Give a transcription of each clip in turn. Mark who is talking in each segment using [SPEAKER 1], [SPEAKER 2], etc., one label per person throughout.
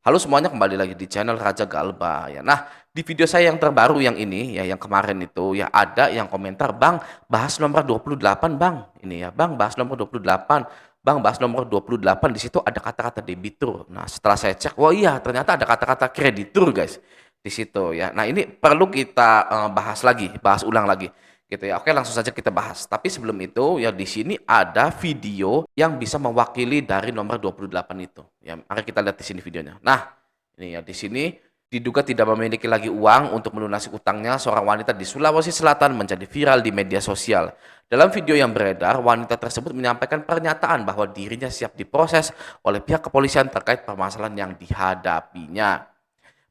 [SPEAKER 1] Halo semuanya, kembali lagi di channel Raja Galba ya. Nah, di video saya yang terbaru yang ini ya, yang kemarin itu ya, ada yang komentar, "Bang, bahas nomor 28, Bang." Ini ya, "Bang, bahas nomor 28. Bang, bahas nomor 28, di situ ada kata-kata debitur." Nah, setelah saya cek, wah iya, ternyata ada kata-kata kreditur, guys, di situ ya. Nah, ini perlu kita bahas lagi, bahas ulang lagi gitu ya. Oke, langsung saja kita bahas. Tapi sebelum itu ya, di sini ada video yang bisa mewakili dari nomor 28 itu. Ya, mari kita lihat di sini videonya. Nah, ini ya, di sini diduga tidak memiliki lagi uang untuk melunasi utangnya, seorang wanita di Sulawesi Selatan menjadi viral di media sosial. Dalam video yang beredar, wanita tersebut menyampaikan pernyataan bahwa dirinya siap diproses oleh pihak kepolisian terkait permasalahan yang dihadapinya.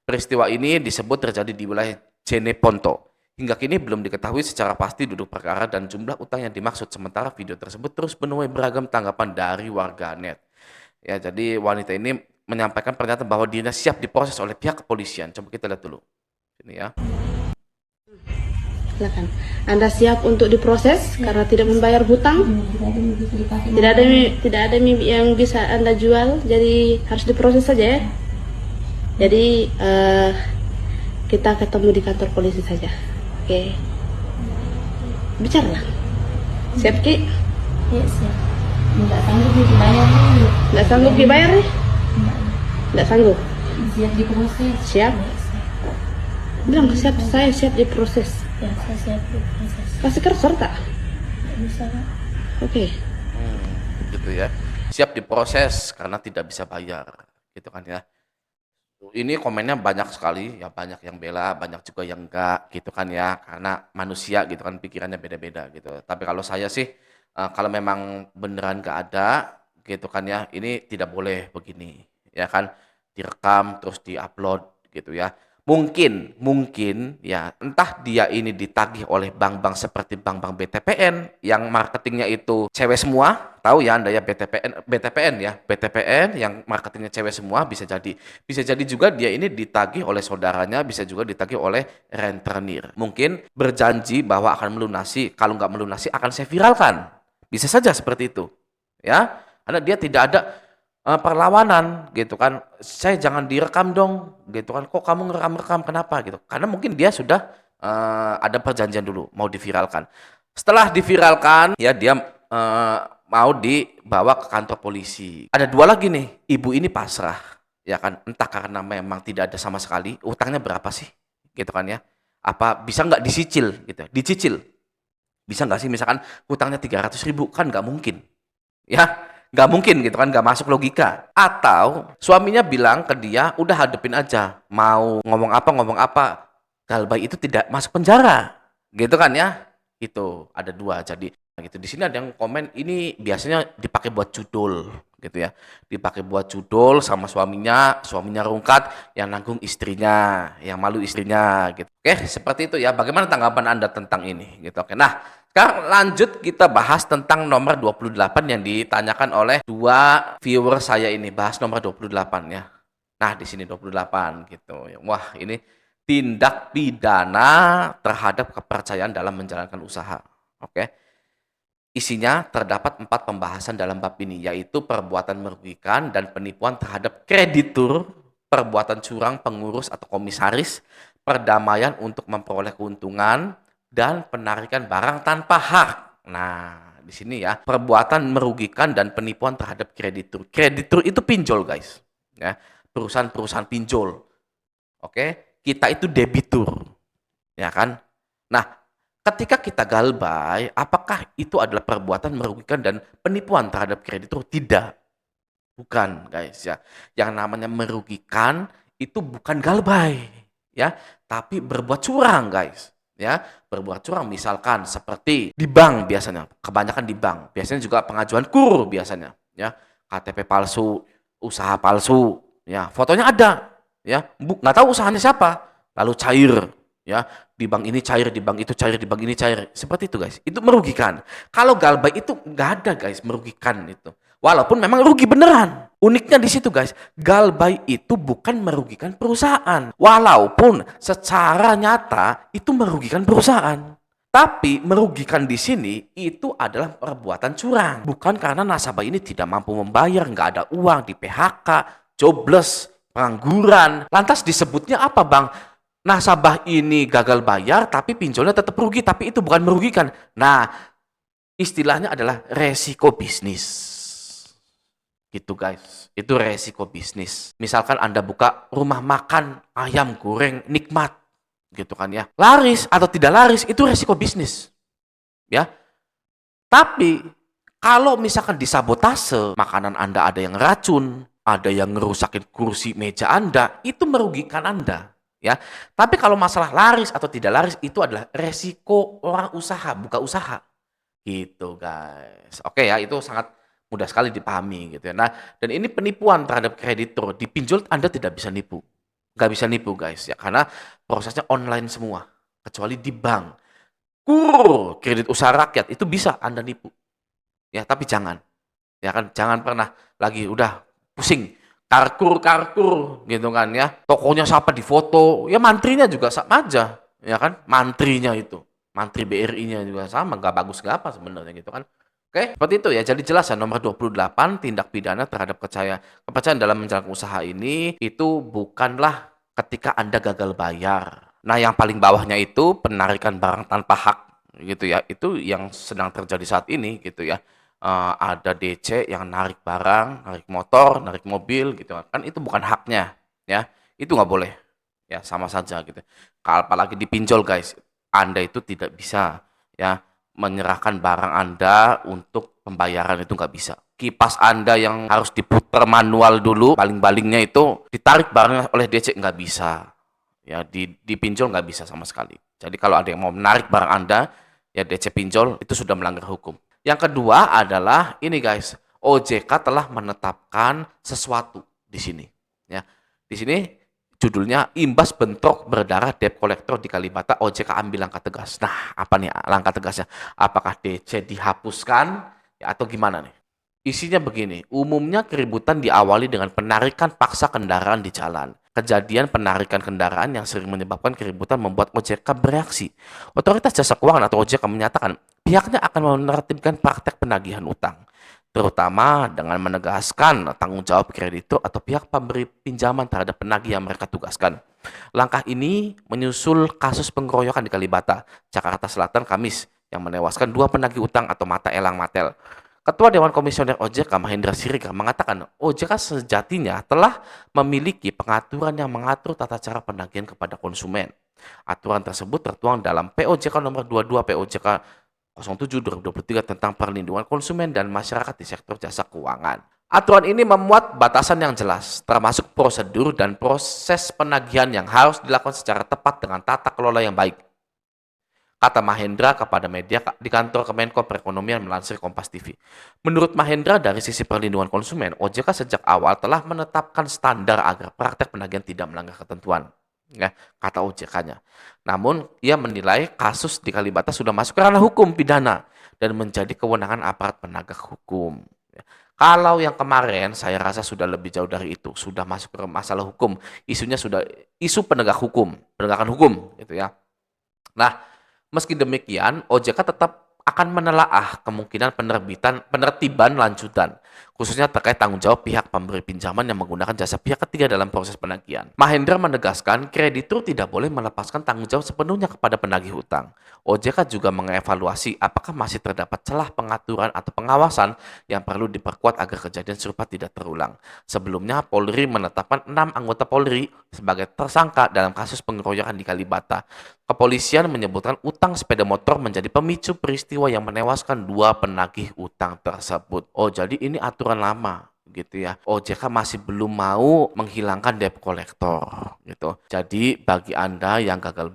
[SPEAKER 1] Peristiwa ini disebut terjadi di wilayah Jeneponto. Hingga kini belum diketahui secara pasti duduk perkara dan jumlah utang yang dimaksud. Sementara video tersebut terus menuai beragam tanggapan dari warganet. Ya, jadi wanita ini menyampaikan pernyataan bahwa dirinya siap diproses oleh pihak kepolisian. Coba kita lihat dulu. Ini ya.
[SPEAKER 2] Silakan. Anda siap untuk diproses karena tidak membayar hutang? Tidak ada yang bisa Anda jual, jadi harus diproses saja ya. Jadi kita ketemu di kantor polisi saja. Oke. Bicaralah. Siap Ki?
[SPEAKER 3] Ya, siap. Nggak sanggup dibayar dulu.
[SPEAKER 2] Nggak sanggup dibayar nih? Nggak sanggup.
[SPEAKER 3] Siap diproses.
[SPEAKER 2] Siap?
[SPEAKER 3] Ya, siap.
[SPEAKER 2] Bilang siap, saya siap diproses.
[SPEAKER 3] Ya, saya siap diproses.
[SPEAKER 2] Kasih cursor tak?
[SPEAKER 3] Nggak bisa, Pak.
[SPEAKER 2] Oke.
[SPEAKER 1] Gitu ya. Siap diproses karena tidak bisa bayar. Gitu kan ya. Ini komennya banyak sekali, ya banyak yang bela, banyak juga yang enggak gitu kan ya, karena manusia gitu kan pikirannya beda-beda gitu. Tapi kalau saya sih, kalau memang beneran nggak ada gitu kan ya, ini tidak boleh begini, ya kan, direkam terus diupload gitu ya. Mungkin ya, entah dia ini ditagih oleh bank-bank seperti bank-bank BTPN yang marketingnya itu cewek semua, tahu ya Anda ya, BTPN ya, BTPN yang marketingnya cewek semua, bisa jadi juga dia ini ditagih oleh saudaranya, bisa juga ditagih oleh rentenir. Mungkin berjanji bahwa akan melunasi, kalau nggak melunasi akan saya viralkan. Bisa saja seperti itu. Ya, karena dia tidak ada perlawanan gitu kan. Saya jangan direkam dong gitu kan. Kok kamu ngerekam-rekam, kenapa gitu. Karena mungkin dia sudah ada perjanjian dulu mau diviralkan. Setelah diviralkan ya, dia mau dibawa ke kantor polisi. Ada dua lagi nih, ibu ini pasrah, ya kan, entah karena memang tidak ada sama sekali. Utangnya berapa sih gitu kan ya, apa bisa nggak disicil gitu, dicicil bisa nggak sih, misalkan utangnya 300.000, kan nggak mungkin ya, nggak mungkin gitu kan, nggak masuk logika. Atau suaminya bilang ke dia, udah hadepin aja, mau ngomong apa, Galbay itu tidak masuk penjara gitu kan ya. Itu ada dua. Jadi gitu, di sini ada yang komen ini biasanya dipakai buat judul gitu ya, dipakai buat judul sama suaminya rungkat, yang nanggung istrinya, yang malu istrinya gitu. Oke, seperti itu ya. Bagaimana tanggapan Anda tentang ini gitu. Oke, nah sekarang lanjut kita bahas tentang nomor 28 yang ditanyakan oleh dua viewer saya ini, bahas nomor 28 ya. Nah, di sini 28 gitu. Wah, ini tindak pidana terhadap kepercayaan dalam menjalankan usaha. Oke. Isinya terdapat 4 pembahasan dalam bab ini, yaitu perbuatan merugikan dan penipuan terhadap kreditur, perbuatan curang pengurus atau komisaris, perdamaian untuk memperoleh keuntungan, dan penarikan barang tanpa hak. Nah, di sini ya, perbuatan merugikan dan penipuan terhadap kreditur. Kreditur itu pinjol, guys. Ya, perusahaan-perusahaan pinjol. Oke, kita itu debitur, ya kan? Nah, ketika kita galbay, apakah itu adalah perbuatan merugikan dan penipuan terhadap kreditur? Tidak, bukan, guys ya. Yang namanya merugikan itu bukan galbay, ya, tapi berbuat curang, guys. Ya, berbuat curang misalkan seperti di bank biasanya, kebanyakan di bank. Biasanya juga pengajuan KUR biasanya, ya. KTP palsu, usaha palsu, ya. Fotonya ada, ya. Nggak tahu usahanya siapa, lalu cair, ya, di bank ini cair, di bank itu cair, di bank ini cair. Seperti itu, guys. Itu merugikan. Kalau galbay itu nggak ada, guys, merugikan itu. Walaupun memang rugi beneran. Uniknya di situ, guys. Galbay itu bukan merugikan perusahaan. Walaupun secara nyata itu merugikan perusahaan. Tapi merugikan di sini itu adalah perbuatan curang. Bukan karena nasabah ini tidak mampu membayar, nggak ada uang, di PHK, jobless. pengangguran. Lantas disebutnya apa, Bang? Nasabah ini gagal bayar tapi pinjolnya tetap rugi, tapi itu bukan merugikan. Nah, istilahnya adalah resiko bisnis. Gitu guys, itu resiko bisnis. Misalkan Anda buka rumah makan ayam goreng nikmat, gitu kan ya. Laris atau tidak laris itu resiko bisnis. Ya. Tapi kalau misalkan disabotase, makanan Anda ada yang racun, ada yang ngerusakin kursi meja Anda, itu merugikan Anda. Ya. Tapi kalau masalah laris atau tidak laris itu adalah resiko orang usaha, buka usaha. Gitu guys. Oke ya, itu sangat mudah sekali dipahami gitu ya. Nah, dan ini penipuan terhadap kreditur. Di pinjol Anda tidak bisa nipu. Nggak bisa nipu guys ya, karena prosesnya online semua. Kecuali di bank. Kredit usaha rakyat itu bisa Anda nipu. Ya, tapi jangan. Ya kan, jangan pernah lagi udah pusing. Karkur gitu kan ya. Tokonya siapa di foto, ya mantrinya juga sama aja. Ya kan, mantrinya itu. Mantri BRI-nya juga sama, nggak bagus nggak apa sebenarnya gitu kan. Oke, seperti itu ya. Jadi jelas ya nomor 28 tindak pidana terhadap kepercayaan dalam menjalankan usaha ini itu bukanlah ketika Anda gagal bayar. Nah, yang paling bawahnya itu penarikan barang tanpa hak gitu ya. Itu yang sedang terjadi saat ini gitu ya. Ada DC yang narik barang, narik motor, narik mobil gitu kan. Itu bukan haknya ya. Itu nggak boleh. Ya, sama saja gitu. Apalagi dipinjol guys. Anda itu tidak bisa ya menyerahkan barang Anda untuk pembayaran, itu nggak bisa. Kipas Anda yang harus diputar manual dulu, baling-balingnya itu ditarik barangnya oleh DC, nggak bisa. Ya, dipinjol nggak bisa sama sekali. Jadi kalau ada yang mau menarik barang Anda, ya DC pinjol itu sudah melanggar hukum. Yang kedua adalah ini guys, OJK telah menetapkan sesuatu di sini. Ya, di sini judulnya imbas bentrok berdarah debt collector di Kalibata, OJK ambil langkah tegas. Nah, apa nih langkah tegasnya? Apakah DC dihapuskan ya, atau gimana nih? Isinya begini, umumnya keributan diawali dengan penarikan paksa kendaraan di jalan. Kejadian penarikan kendaraan yang sering menyebabkan keributan membuat OJK bereaksi. Otoritas Jasa Keuangan atau OJK menyatakan pihaknya akan menertibkan praktek penagihan utang, terutama dengan menegaskan tanggung jawab kreditur atau pihak pemberi pinjaman terhadap penagih yang mereka tugaskan. Langkah ini menyusul kasus pengeroyokan di Kalibata, Jakarta Selatan, Kamis, yang menewaskan 2 penagih utang atau mata elang Matel. Ketua Dewan Komisioner OJK Mahendra Siregar mengatakan OJK sejatinya telah memiliki pengaturan yang mengatur tata cara penagihan kepada konsumen. Aturan tersebut tertuang dalam POJK nomor 22 POJK 07/2023 tentang perlindungan konsumen dan masyarakat di sektor jasa keuangan. Aturan ini memuat batasan yang jelas, termasuk prosedur dan proses penagihan yang harus dilakukan secara tepat dengan tata kelola yang baik. Kata Mahendra kepada media di kantor Kemenko Perekonomian melansir Kompas TV. Menurut Mahendra, dari sisi perlindungan konsumen, OJK sejak awal telah menetapkan standar agar praktek penagihan tidak melanggar ketentuan. Ya, kata OJK-nya. Namun, ia menilai kasus di Kalibata sudah masuk ke ranah hukum pidana dan menjadi kewenangan aparat penegak hukum. Ya. Kalau yang kemarin, saya rasa sudah lebih jauh dari itu, sudah masuk ke masalah hukum. Isunya sudah isu penegakan hukum, gitu ya. Nah, meski demikian, OJK tetap akan menelaah kemungkinan penertiban lanjutan, khususnya terkait tanggung jawab pihak pemberi pinjaman yang menggunakan jasa pihak ketiga dalam proses penagihan. Mahendra menegaskan, kreditur tidak boleh melepaskan tanggung jawab sepenuhnya kepada penagih hutang. OJK juga mengevaluasi apakah masih terdapat celah pengaturan atau pengawasan yang perlu diperkuat agar kejadian serupa tidak terulang. Sebelumnya, Polri menetapkan 6 anggota Polri sebagai tersangka dalam kasus pengeroyokan di Kalibata. Kepolisian menyebutkan utang sepeda motor menjadi pemicu peristiwa yang menewaskan 2 penagih utang tersebut. Oh, jadi ini aturan lama gitu ya. OJK masih belum mau menghilangkan debt collector gitu. Jadi bagi Anda yang gagal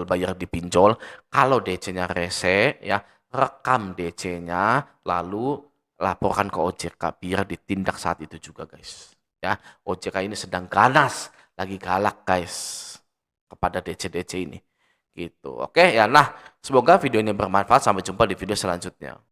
[SPEAKER 1] bayar dipinjol, kalau DC-nya rese ya, rekam DC-nya lalu laporkan ke OJK biar ditindak saat itu juga guys. Ya, OJK ini sedang ganas, lagi galak guys kepada DC-DC ini. Gitu. Oke ya, nah semoga video ini bermanfaat. Sampai jumpa di video selanjutnya.